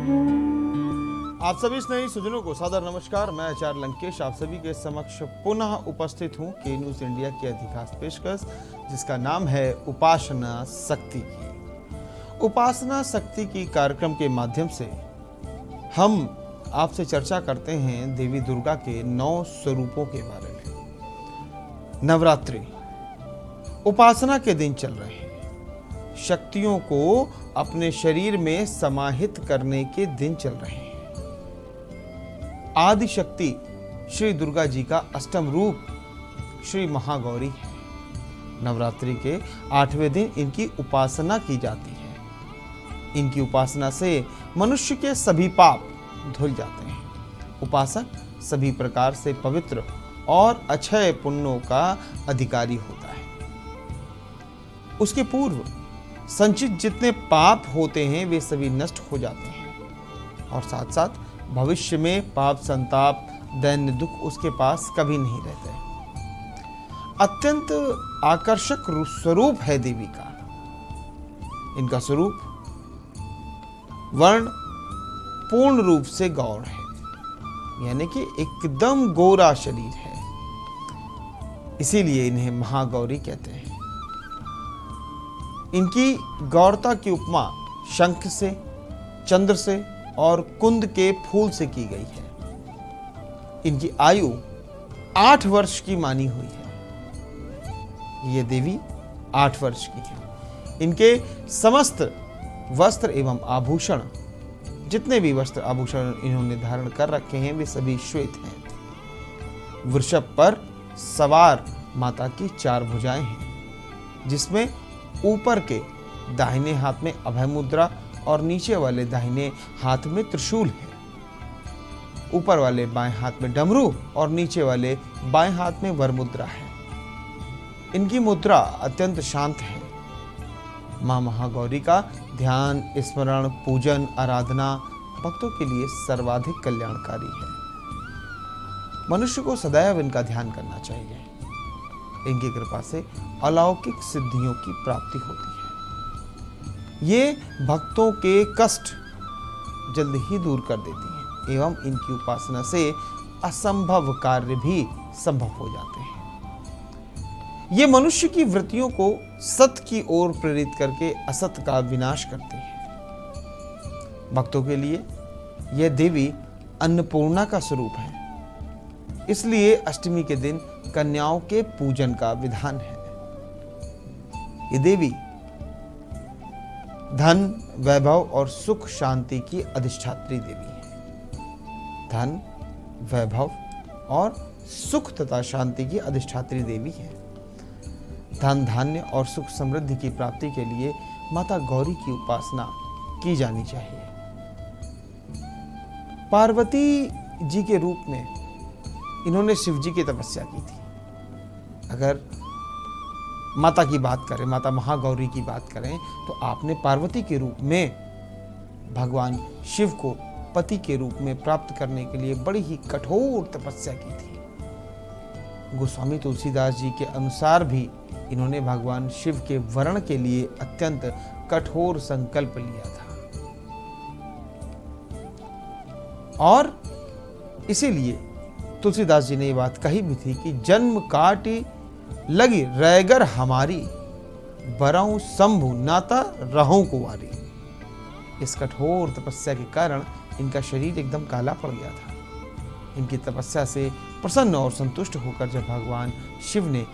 आप सभी स्नेही सुजनों को सादर नमस्कार। मैं आचार्य लंकेश आप सभी के समक्ष पुनः उपस्थित हूं के न्यूज इंडिया की अधिखास पेशकश, जिसका नाम है उपासना शक्ति की। उपासना शक्ति की कार्यक्रम के माध्यम से हम आपसे चर्चा करते हैं देवी दुर्गा के 9 स्वरूपों के बारे में। नवरात्रि उपासना के दिन चल रहे हैं, शक्तियों को अपने शरीर में समाहित करने के दिन चल रहे हैं। आदि शक्ति श्री दुर्गा जी का अष्टम रूप श्री महागौरी है। नवरात्रि के 8वें दिन इनकी उपासना की जाती है। इनकी उपासना से मनुष्य के सभी पाप धुल जाते हैं। उपासक सभी प्रकार से पवित्र और अक्षय पुण्यों का अधिकारी होता है। उसके पूर्व संचित जितने पाप होते हैं वे सभी नष्ट हो जाते हैं और साथ साथ भविष्य में पाप संताप दैन्य दुख उसके पास कभी नहीं रहते। अत्यंत आकर्षक स्वरूप है देवी का। इनका स्वरूप वर्ण पूर्ण रूप से गौर है, यानी कि एकदम गोरा शरीर है, इसीलिए इन्हें महागौरी कहते हैं। इनकी गौरता की उपमा शंख से, चंद्र से और कुंद के फूल से की गई है। इनकी आयु 8 वर्ष की मानी हुई है। ये देवी 8 वर्ष की है। इनके समस्त वस्त्र एवं आभूषण, जितने भी वस्त्र आभूषण इन्होंने धारण कर रखे हैं वे सभी श्वेत हैं। वृषभ पर सवार माता की 4 भुजाएं हैं, जिसमें ऊपर के दाहिने हाथ में अभय मुद्रा और नीचे वाले दाहिने हाथ में त्रिशूल है। ऊपर वाले बाएं हाथ में डमरू और नीचे वाले बाएं हाथ में वरमुद्रा है। इनकी मुद्रा अत्यंत शांत है। मां महागौरी का ध्यान, स्मरण, पूजन, आराधना भक्तों के लिए सर्वाधिक कल्याणकारी है। मनुष्य को सदैव इनका ध्यान करना चाहिए। इनकी कृपा से अलौकिक सिद्धियों की प्राप्ति होती है। ये भक्तों के कष्ट जल्द ही दूर कर देती हैं एवं इनकी उपासना से असंभव कार्य भी संभव हो जाते हैं। ये मनुष्य की वृत्तियों को सत्य की ओर प्रेरित करके असत्य का विनाश करते हैं। भक्तों के लिए यह देवी अन्नपूर्णा का स्वरूप है, इसलिए अष्टमी के दिन कन्याओं के पूजन का विधान है। ये देवी धन, वैभव और सुख शांति की अधिष्ठात्री देवी है। धन, वैभव और सुख तथा शांति की अधिष्ठात्री देवी है। धन, धान्य और सुख समृद्धि की प्राप्ति के लिए माता गौरी की उपासना की जानी चाहिए। पार्वती जी के रूप में इन्होंने शिव जी की तपस्या की थी। अगर माता की बात करें, माता महागौरी की बात करें, तो आपने पार्वती के रूप में भगवान शिव को पति के रूप में प्राप्त करने के लिए बड़ी ही कठोर तपस्या की थी। गोस्वामी तुलसीदास जी के अनुसार भी इन्होंने भगवान शिव के वरण के लिए अत्यंत कठोर संकल्प लिया था और इसीलिए तुलसीदास जी ने ये बात कही भी थी कि जन्म काटी लगी रैगर हमारी, बरऊं शंभु नाता रहूं कुंवारी। इस कठोर तपस्या के कारण इनका शरीर एकदम काला पड़ गया था। इनकी तपस्या से प्रसन्न और संतुष्ट होकर जब भगवान शिव ने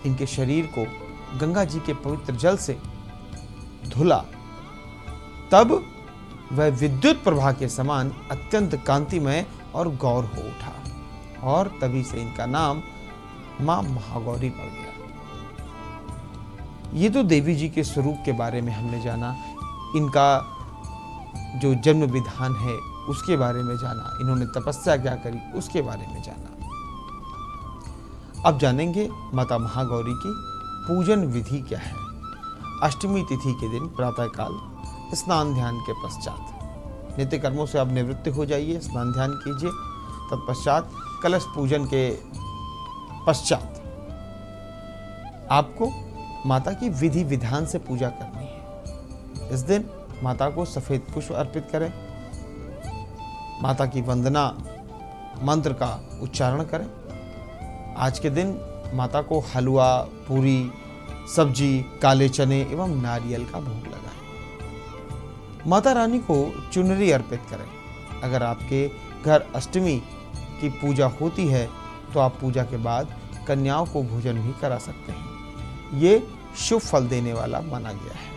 इनके शरीर को गंगा जी के पवित्र जल से धुला, तब वह विद्युत प्रभा के समान अत्यंत कांतिमय और गौर हो उठा और तभी से इनका नाम मां महागौरी पड़ गया। ये तो देवी जी के स्वरूप के बारे में हमने जाना, इनका जो जन्म विधान है उसके बारे में जाना, इन्होंने तपस्या क्या करी उसके बारे में जाना। अब जानेंगे माता महागौरी की पूजन विधि क्या है। अष्टमी तिथि के दिन प्रातःकाल स्नान ध्यान के पश्चात नित्य कर्मों से आप निवृत्त हो जाइए, स्नान ध्यान कीजिए। तत्पश्चात कलश पूजन के पश्चात आपको माता की विधि विधान से पूजा करनी है। इस दिन माता को सफेद पुष्प अर्पित करें, माता की वंदना मंत्र का उच्चारण करें। आज के दिन माता को हलवा, पूरी, सब्जी, काले चने एवं नारियल का भोग लगाएं। माता रानी को चुनरी अर्पित करें। अगर आपके घर अष्टमी की पूजा होती है तो आप पूजा के बाद कन्याओं को भोजन भी करा सकते हैं। ये शुभ फल देने वाला माना गया है।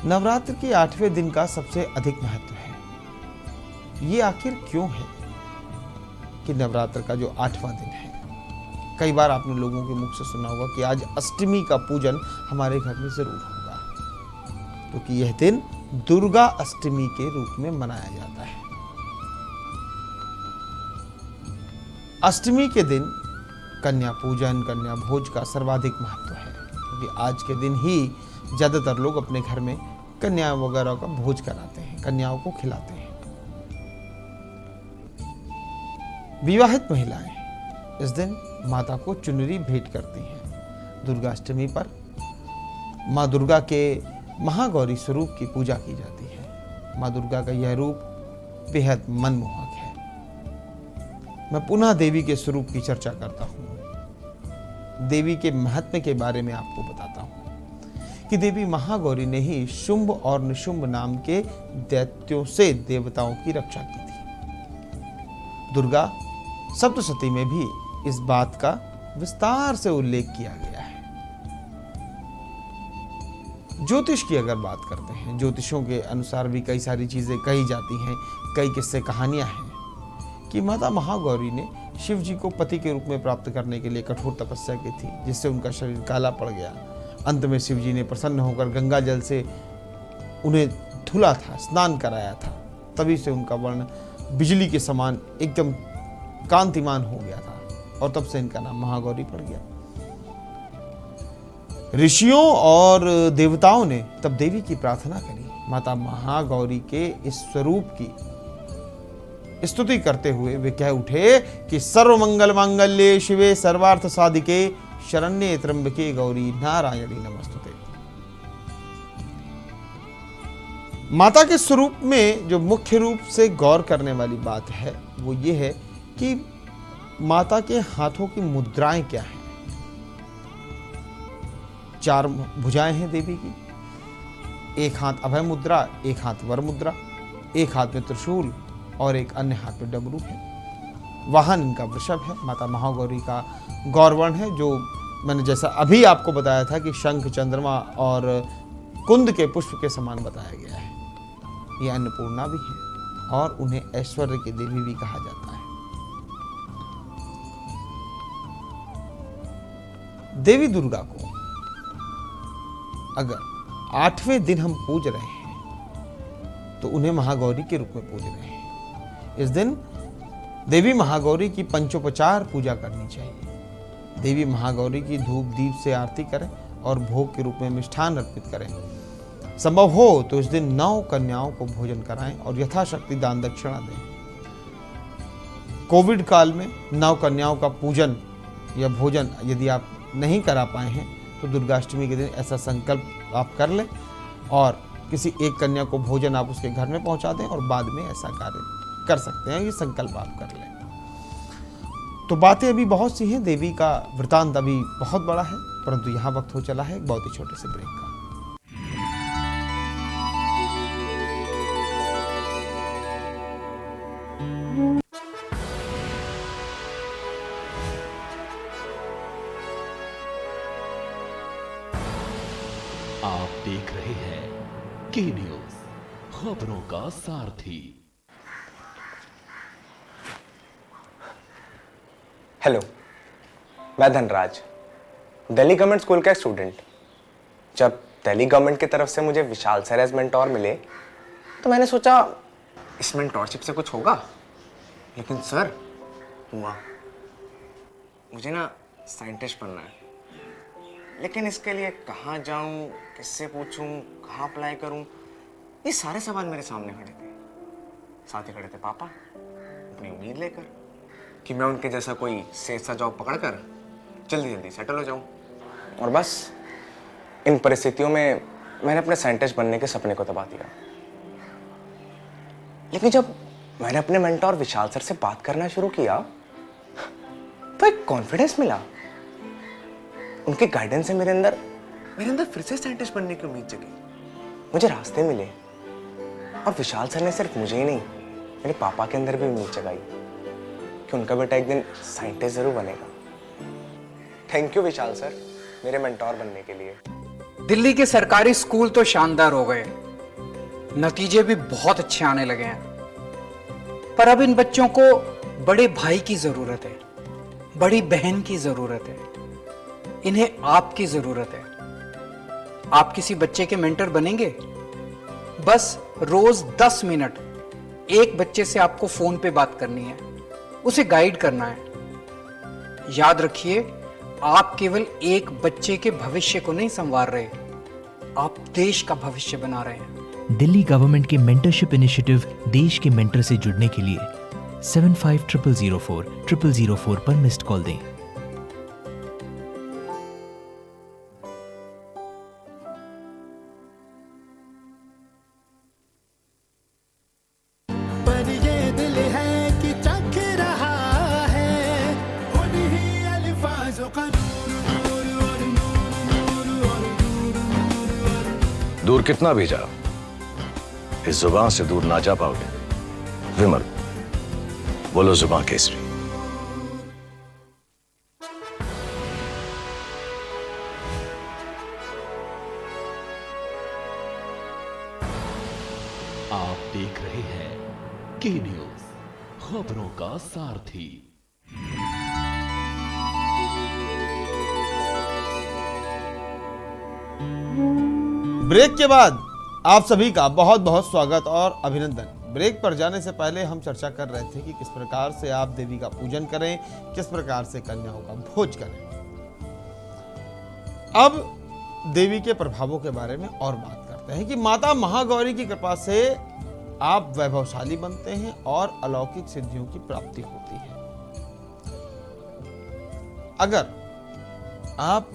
नवरात्र के 8वें दिन का सबसे अधिक महत्व है। ये आखिर क्यों है कि नवरात्र का जो 8वां दिन है? कई बार आपने लोगों के मुख से सुना होगा कि आज अष्टमी का पूजन हमारे घर में जरूर होगा, क्योंकि यह दिन दुर्गा अष्टमी के रूप में मनाया जाता है। अष्टमी के दिन कन्या पूजन, कन्या भोज का सर्वाधिक महत्व है, क्योंकि आज के दिन ही ज्यादातर लोग अपने घर में कन्या वगैरह का भोज कराते हैं, कन्याओं को खिलाते हैं। विवाहित महिलाएं इस दिन माता को चुनरी भेंट करती हैं। दुर्गा अष्टमी पर माँ दुर्गा के महागौरी स्वरूप की पूजा की जाती है। माँ दुर्गा का यह रूप बेहद मनमोहक है। मैं पुनः देवी के स्वरूप की चर्चा करता हूँ। देवी के महत्व के बारे में आपको बताता हूँ कि देवी महागौरी ने ही शुंभ और निशुंभ नाम के दैत्यों से देवताओं की रक्षा की थी। दुर्गा सप्तशती में भी इस बात का विस्तार से उल्लेख किया गया है। ज्योतिष की अगर बात करते हैं, ज्योतिषों के अनुसार भी कई सारी चीजें कही जाती हैं, कई किस्से कहानियां हैं कि माता महागौरी ने शिव जी को पति के रूप में प्राप्त करने के लिए कठोर तपस्या की थी, जिससे उनका शरीर काला पड़ गया। अंत में शिव जी ने प्रसन्न होकर गंगा जल से उन्हें धुला था, स्नान कराया था। तभी से उनका वर्ण बिजली के समान एकदम कांतिमान हो गया था और तब से इनका नाम महागौरी पड़ गया। ऋषियों और देवताओं ने तब देवी की प्रार्थना करी। माता महागौरी के इस स्वरूप की स्तुति करते हुए वे कह उठे कि सर्वमंगल मांगल्ये शिवे सर्वार्थ साधिके शरण्ये त्र्यंबके गौरी नारायणी नमस्तुते। माता के स्वरूप में जो मुख्य रूप से गौर करने वाली बात है वो ये है कि माता के हाथों की मुद्राएं क्या हैं। 4 भुजाएं हैं देवी की। एक हाथ अभय मुद्रा, एक हाथ वर मुद्रा, एक हाथ में त्रिशूल और एक अन्य हाथ में डमरू है। वाहन इनका वृषभ है। माता महागौरी का गौरवर्ण है, जो मैंने जैसा अभी आपको बताया था कि शंख, चंद्रमा और कुंद के पुष्प के समान बताया गया है। ये अन्नपूर्णा भी है और उन्हें ऐश्वर्य की देवी भी कहा जाता है। देवी दुर्गा को अगर 8वें दिन हम पूज रहे हैं तो उन्हें महागौरी के रूप में पूज रहे हैं। इस दिन देवी महागौरी की पंचोपचार पूजा करनी चाहिए। देवी महागौरी की धूप दीप से आरती करें और भोग के रूप में मिष्ठान अर्पित करें। संभव हो तो इस दिन 9 कन्याओं को भोजन कराएं और यथाशक्ति दान दक्षिणा दें। कोविड काल में 9 कन्याओं का पूजन या भोजन यदि आप नहीं करा पाए हैं तो दुर्गाष्टमी के दिन ऐसा संकल्प आप कर लें और किसी एक कन्या को भोजन आप उसके घर में पहुंचा दें और बाद में ऐसा कार्य कर सकते हैं। ये संकल्प आप कर लें। तो बातें अभी बहुत सी हैं, देवी का वृतांत अभी बहुत बड़ा है, परंतु यहाँ वक्त हो चला है एक बहुत ही छोटे से ब्रेक का। आप देख रहे हैं के न्यूज, खबरों का सारथी। हेलो, मैं धनराज, दिल्ली गवर्नमेंट स्कूल का स्टूडेंट। जब दिल्ली गवर्नमेंट की तरफ से मुझे विशाल साइज मेंटोर मिले तो मैंने सोचा इस मेंटोरशिप से कुछ होगा, लेकिन सर हुआ। मुझे ना साइंटिस्ट बनना है, लेकिन इसके लिए कहाँ जाऊं, किससे पूछूं, कहाँ अप्लाई करूं, ये सारे सवाल मेरे सामने खड़े थे। साथ ही खड़े थे पापा अपनी उम्मीद लेकर कि मैं उनके जैसा कोई सेफ सा जॉब पकड़कर जल्दी जल्दी सेटल हो जाऊं। और बस इन परिस्थितियों में मैंने अपने साइंटिस्ट बनने के सपने को दबा दिया। लेकिन जब मैंने अपने मेंटोर विशाल सर से बात करना शुरू किया तो एक कॉन्फिडेंस मिला। उनके गाइडेंस से मेरे अंदर फिर से साइंटिस्ट बनने की उम्मीद जगी। मुझे रास्ते मिले और विशाल सर ने सिर्फ मुझे ही नहीं, मेरे पापा के अंदर भी उम्मीद जगाई कि उनका बेटा एक दिन साइंटिस्ट जरूर बनेगा। थैंक यू विशाल सर, मेरे मेंटोर बनने के लिए। दिल्ली के सरकारी स्कूल तो शानदार हो गए, नतीजे भी बहुत अच्छे आने लगे हैं, पर अब इन बच्चों को बड़े भाई की जरूरत है, बड़ी बहन की जरूरत है, इन्हें आपकी जरूरत है। आप किसी बच्चे के मेंटर बनेंगे? बस रोज 10 मिनट एक बच्चे से आपको फोन पे बात करनी है, उसे गाइड करना है। याद रखिए, आप केवल एक बच्चे के भविष्य को नहीं संवार रहे, आप देश का भविष्य बना रहे हैं। दिल्ली गवर्नमेंट के मेंटरशिप इनिशिएटिव देश के मेंटर से जुड़ने के लिए 750004 पर मिस्ड कॉल दें। पर ये दिल है कि चख रहा है उन्हीं अल्फाजों का दूर कितना भी जाओ, इस जुबान से दूर ना जा पाओगे। विमल, बोलो जुबान केसरी। आप देख रहे हैं के न्यूज, खबरों का सारथी। ब्रेक के बाद आप सभी का बहुत बहुत स्वागत और अभिनंदन। ब्रेक पर जाने से पहले हम चर्चा कर रहे थे कि किस प्रकार से आप देवी का पूजन करें, किस प्रकार से कन्याओं का भोज करें। अब देवी के प्रभावों के बारे में और बात करते हैं कि माता महागौरी की कृपा से आप वैभवशाली बनते हैं और अलौकिक सिद्धियों की प्राप्ति होती है। अगर आप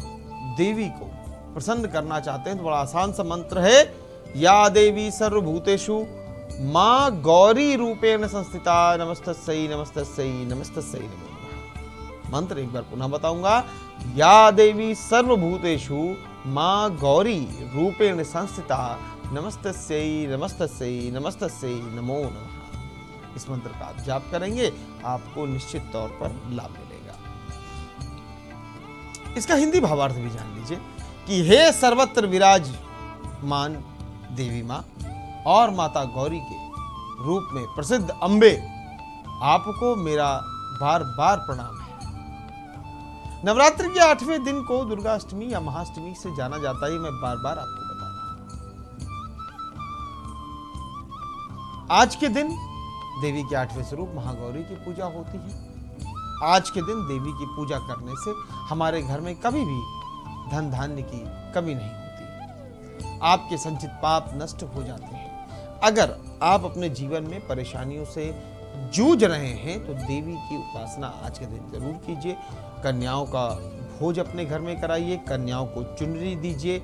देवी को प्रसन्न करना चाहते हैं तो बड़ा आसान सा मंत्र है, या देवी सर्वभूतेषु मां गौरी रूपेण संस्थिता नमस्तस्यै नमस्तस्यै नमस्तस्यै नमो नमः। मंत्र एक बार पुनः बताऊंगा, या देवी सर्वभूतेषु मां गौरी रूपेण संस्थिता नमस्तस्यै नमस्तस्यै नमस्तस्यै नमो नमः। इस मंत्र का आप जाप करेंगे, आपको निश्चित तौर पर लाभ मिलेगा। इसका हिंदी भावार्थ भी जान लीजिए कि हे सर्वत्र विराजमान देवी मां और माता गौरी के रूप में प्रसिद्ध अंबे, आपको मेरा बार बार प्रणाम है। नवरात्रि के 8वें दिन को दुर्गा अष्टमी या महाअष्टमी से जाना जाता है, मैं बार बार आपको बता रहा हूं। आज के दिन देवी के 8वें स्वरूप महागौरी की पूजा होती है। आज के दिन देवी की पूजा करने से हमारे घर में कभी भी धन धान्य की कमी नहीं होती, आपके संचित पाप नष्ट हो जाते हैं। अगर आप अपने जीवन में परेशानियों से जूझ रहे हैं तो देवी की उपासना आज के दिन जरूर कीजिए। कन्याओं का भोज अपने घर में कराइए, कन्याओं को चुनरी दीजिए,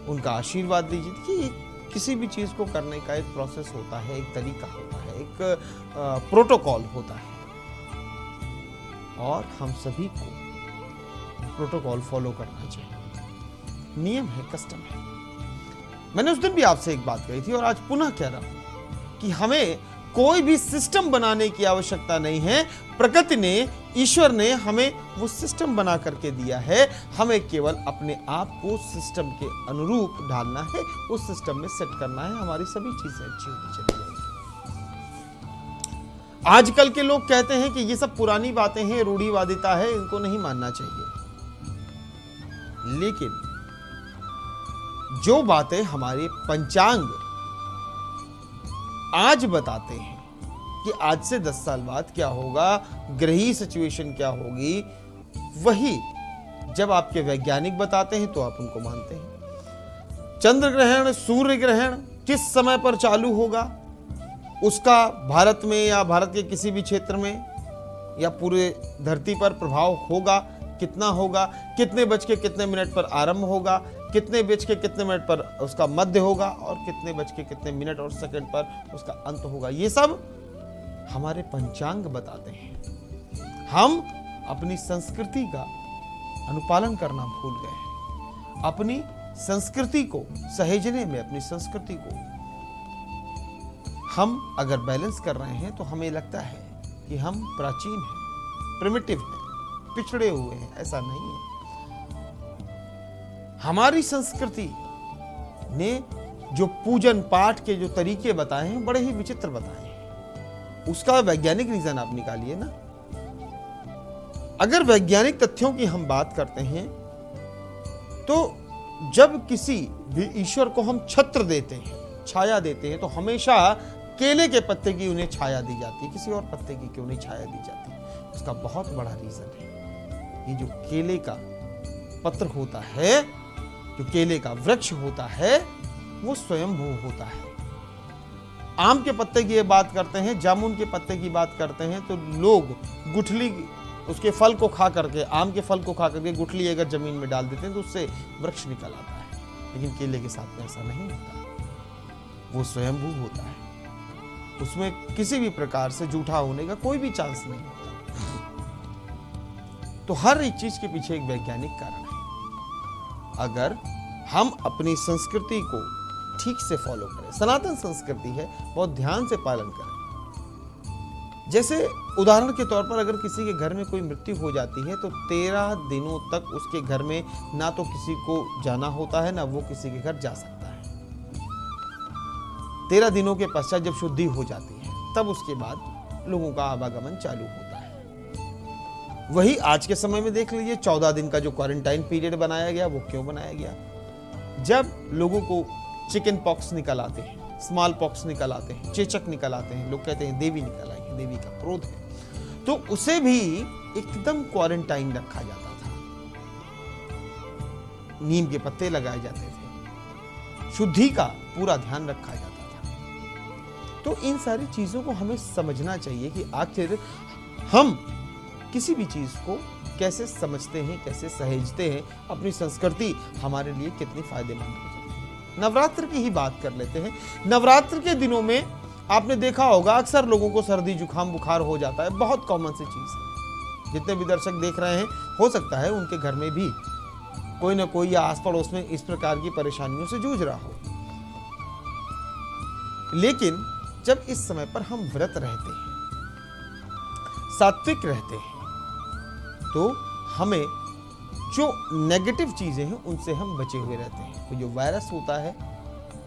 उनका आशीर्वाद दीजिए। कि किसी भी चीज को करने का एक प्रोसेस होता है, एक तरीका होता है, एक प्रोटोकॉल होता है, और हम सभी को प्रोटोकॉल फॉलो करना चाहिए। नियम है, कस्टम है। मैंने उस दिन भी आपसे एक बात कही थी और आज पुनः कह रहा हूं कि हमें कोई भी सिस्टम बनाने की आवश्यकता नहीं है। प्रकृति ने, ईश्वर ने हमें वो सिस्टम बना करके दिया है, हमें केवल अपने आप को सिस्टम के अनुरूप ढालना है, उस सिस्टम में सेट करना है, हमारी सभी चीजें अच्छी होती चली जाएंगी। आजकल के लोग कहते हैं कि ये सब पुरानी बातें हैं, रूढ़िवादिता है, इनको नहीं मानना चाहिए। लेकिन जो बातें हमारे पंचांग आज बताते हैं कि आज से 10 साल बाद क्या होगा, ग्रही सिचुएशन क्या होगी, वही जब आपके वैज्ञानिक बताते हैं तो आप उनको मानते हैं। चंद्र ग्रहण, सूर्य ग्रहण किस समय पर चालू होगा, उसका भारत में या भारत के किसी भी क्षेत्र में या पूरे धरती पर प्रभाव होगा कितना होगा, कितने बज के कितने मिनट पर आरंभ होगा, कितने बज के कितने मिनट पर उसका मध्य होगा और कितने बज के कितने मिनट और सेकंड पर उसका अंत होगा। ये सब हमारे पंचांग बताते हैं। हम अपनी संस्कृति का अनुपालन करना भूल गए हैं। अपनी संस्कृति को सहेजने में, अपनी संस्कृति को हम अगर बैलेंस कर रहे हैं तो हमें लगता है कि हम प्राचीन हैं, प्रिमिटिव हैं, पिछड़े हुए हैं। ऐसा नहीं है। हमारी संस्कृति ने जो पूजन पाठ के जो तरीके बताए हैं बड़े ही विचित्र बताए हैं। उसका वैज्ञानिक रीजन आप निकालिए ना। अगर वैज्ञानिक तथ्यों की हम बात करते हैं तो जब किसी भी ईश्वर को हम छत्र देते हैं, छाया देते हैं, तो हमेशा केले के पत्ते की उन्हें छाया दी जाती है, किसी और पत्ते की क्यों नहीं छाया दी जाती। उसका बहुत बड़ा रीजन है। ये जो केले का पत्र होता है, जो केले का वृक्ष होता है, वो स्वयंभू होता है। आम के पत्ते की ये बात करते हैं, जामुन के पत्ते की बात करते हैं, तो लोग गुठली उसके फल को खा करके, आम के फल को खा करके गुठली अगर जमीन में डाल देते हैं तो उससे वृक्ष निकल आता है। लेकिन केले के साथ में ऐसा नहीं होता। वो स्वयंभू होता है। उसमें किसी भी प्रकार से जूठा होने का कोई भी चांस नहीं होता। तो हर एक चीज के पीछे एक वैज्ञानिक कारण है। अगर हम अपनी संस्कृति को ठीक से फॉलो करें, सनातन संस्कृति है, बहुत ध्यान से पालन करें। जैसे उदाहरण के तौर पर अगर किसी के घर में कोई मृत्यु हो जाती है तो 13 दिनों तक उसके घर में ना तो किसी को जाना होता है, ना वो किसी के घर जा सकता है। 13 दिनों के पश्चात जब शुद्धि हो जाती है तब उसके बाद लोगों का आवागमन चालू होता है। वही आज के समय में देख लीजिए, 14 दिन का जो क्वारंटाइन पीरियड बनाया गया, वो क्यों बनाया गया? जब लोगों को चिकन पॉक्स निकल आते हैं, स्मॉल पॉक्स निकल आते हैं, चेचक निकल आते हैं, लोग कहते हैं देवी निकल आई है, देवी का क्रोध है, तो उसे भी एकदम क्वारंटाइन रखा जाता था। नीम के पत्ते लगाए जाते थे, शुद्धि का पूरा ध्यान रखा जाता था। तो इन सारी चीजों को हमें समझना चाहिए कि आखिर हम किसी भी चीज को कैसे समझते हैं, कैसे सहेजते हैं, अपनी संस्कृति हमारे लिए कितनी फायदेमंद हो जाती है। नवरात्र की ही बात कर लेते हैं। नवरात्र के दिनों में आपने देखा होगा अक्सर लोगों को सर्दी जुकाम बुखार हो जाता है, बहुत कॉमन सी चीज है। जितने भी दर्शक देख रहे हैं, हो सकता है उनके घर में भी कोई ना कोई या आस पड़ोस में इस प्रकार की परेशानियों से जूझ रहा हो। लेकिन जब इस समय पर हम व्रत रहते हैं, सात्विक रहते हैं, तो हमें जो नेगेटिव चीजें हैं उनसे हम बचे हुए रहते हैं। तो जो वायरस होता है,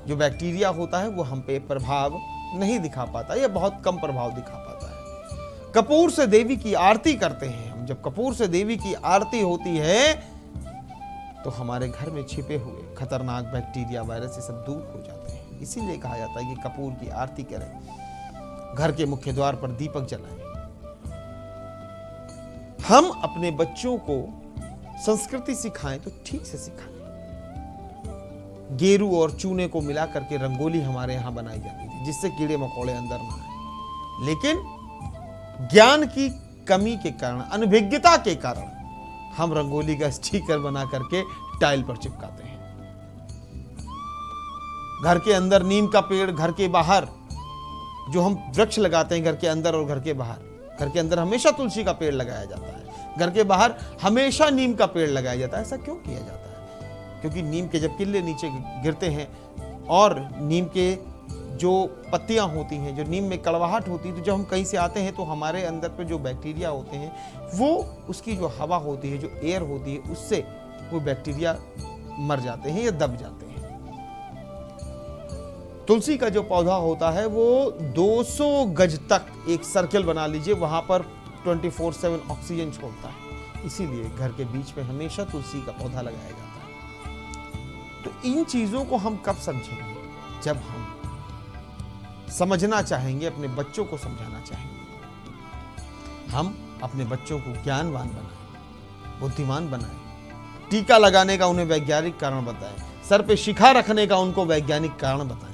जो बैक्टीरिया होता है, वो हम पे प्रभाव नहीं दिखा पाता या बहुत कम प्रभाव दिखा पाता है। कपूर से देवी की आरती करते हैं हम। जब कपूर से देवी की आरती होती है तो हमारे घर में छिपे हुए खतरनाक बैक्टीरिया, वायरस ये सब दूर हो जाते हैं। इसीलिए कहा जाता है कि कपूर की आरती करें, घर के मुख्य द्वार पर दीपक जलाएं। हम अपने बच्चों को संस्कृति सिखाएं तो ठीक से सिखाएं। गेरू और चूने को मिला करके रंगोली हमारे यहां बनाई जाती थी, जिससे कीड़े मकोड़े अंदर ना आए। लेकिन ज्ञान की कमी के कारण, अनभिज्ञता के कारण हम रंगोली का स्टिकर बना करके टाइल पर चिपकाते हैं। घर के अंदर नीम का पेड़, घर के बाहर जो हम वृक्ष लगाते हैं, घर के अंदर और घर के बाहर, घर के अंदर हमेशा तुलसी का पेड़ लगाया जाता है, घर के बाहर हमेशा नीम का पेड़ लगाया जाता है। ऐसा क्यों किया जाता है? क्योंकि नीम के जब किल्ले नीचे गिरते हैं और नीम के जो पत्तियां होती हैं, जो नीम में कड़वाहट होती है, तो जब हम कहीं से आते हैं तो हमारे अंदर पे जो बैक्टीरिया होते हैं, वो उसकी जो हवा होती है, जो एयर होती है, उससे वो बैक्टीरिया मर जाते हैं या दब जाते हैं। तुलसी का जो पौधा होता है वो 200 गज तक एक सर्कल बना लीजिए, वहां पर 24/7 ऑक्सीजन छोड़ता है। इसीलिए घर के बीच में हमेशा तुलसी का पौधा लगाया जाता है। तो इन चीजों को हम कब समझेंगे? जब हम समझना चाहेंगे, अपने बच्चों को समझाना चाहेंगे। हम अपने बच्चों को ज्ञानवान बनाएं, बुद्धिमान बनाएं, टीका लगाने का उन्हें वैज्ञानिक कारण बताएं, सर पे शिखा रखने का उनको वैज्ञानिक कारण बताएं।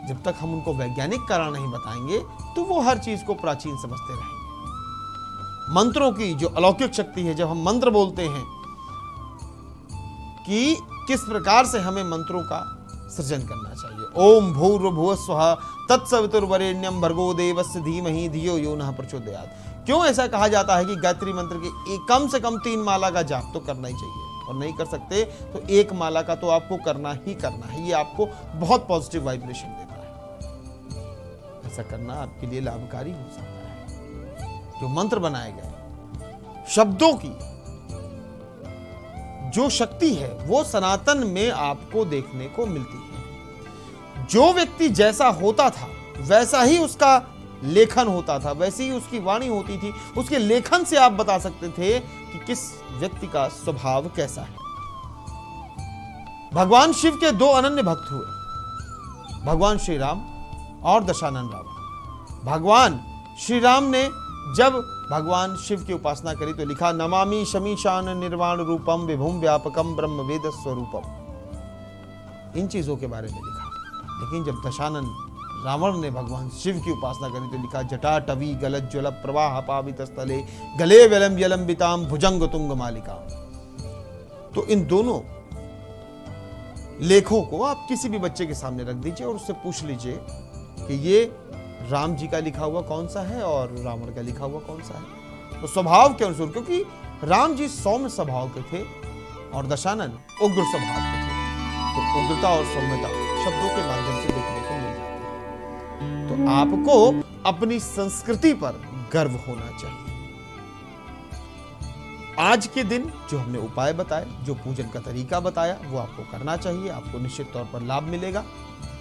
जब तक हम उनको वैज्ञानिक कारण नहीं बताएंगे तो वो हर चीज को प्राचीन समझते रहेंगे। मंत्रों की जो अलौकिक शक्ति है, जब हम मंत्र बोलते हैं कि किस प्रकार से हमें मंत्रों का सृजन करना चाहिए। ओम भूर्भुवः स्वः तत्सवितुर्वरेण्यं भर्गो देवस्य धीमहि धियो यो नः प्रचोदयात्। क्यों ऐसा कहा जाता है कि गायत्री मंत्र के कम से कम 3 माला का जाप तो करना ही चाहिए, और नहीं कर सकते तो 1 माला का तो आपको करना ही करना है। ये आपको बहुत पॉजिटिव वाइब्रेशन देता है। ऐसा करना आपके लिए लाभकारी हो सकता है। जो मंत्र बनाए गए, शब्दों की जो शक्ति है वो सनातन में आपको देखने को मिलती है। जो व्यक्ति जैसा होता था वैसा ही उसका लेखन होता था, वैसी ही उसकी वाणी होती थी। उसके लेखन से आप बता सकते थे कि किस व्यक्ति का स्वभाव कैसा है। भगवान शिव के 2 अनन्य भक्त हुए, भगवान श्री राम और दशानन रावण। भगवान श्री राम ने जब भगवान शिव की उपासना करी तो लिखा नमामि शमीशान निर्वाण रूपम विभुम व्यापकम ब्रह्म वेद स्वरूपम। इन चीजों के बारे में लिखा। लेकिन जब दशानन रावण ने भगवान शिव की उपासना करी तो लिखा जटा टवी गलत ज्वल प्रवाह पावित स्थले गले वेलम यलंबिताम भुजंग तुंग मालिका। तो इन दोनों लेखों को आप किसी भी बच्चे के सामने रख दीजिए और उससे पूछ लीजिए कि ये राम जी का लिखा हुआ कौन सा है और रावण का लिखा हुआ कौन सा है। तो स्वभाव के अनुसार, क्योंकि राम जी सौम्य स्वभाव के थे और दशानन उग्र स्वभाव के थे, तो उग्रता और सौम्यता शब्दों के माध्यम से देखने को मिल जाती है। तो आपको अपनी संस्कृति पर गर्व होना चाहिए। आज के दिन जो हमने उपाय बताए, जो पूजन का तरीका बताया, वो आपको करना चाहिए। आपको निश्चित तौर पर लाभ मिलेगा।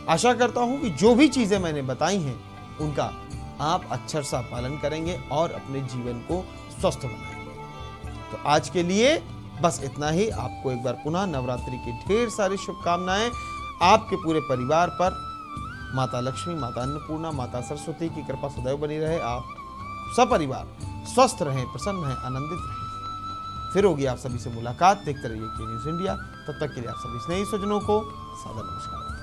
आशा करता हूं कि जो भी चीजें मैंने बताई हैं उनका आप अक्षर सा पालन करेंगे और अपने जीवन को स्वस्थ बनाएंगे। तो आज के लिए बस इतना ही। आपको एक बार पुनः नवरात्रि की ढेर सारी शुभकामनाएं। आपके पूरे परिवार पर माता लक्ष्मी, माता अन्नपूर्णा, माता सरस्वती की कृपा सदैव बनी रहे। आप सपरिवार स्वस्थ रहें, प्रसन्न रहें, आनंदित रहें। फिर होगी आप सभी से मुलाकात। देखते रहिए के न्यूज़ इंडिया। तब तक के लिए आप सभी स्नेही स्वजनों को सादर नमस्कार।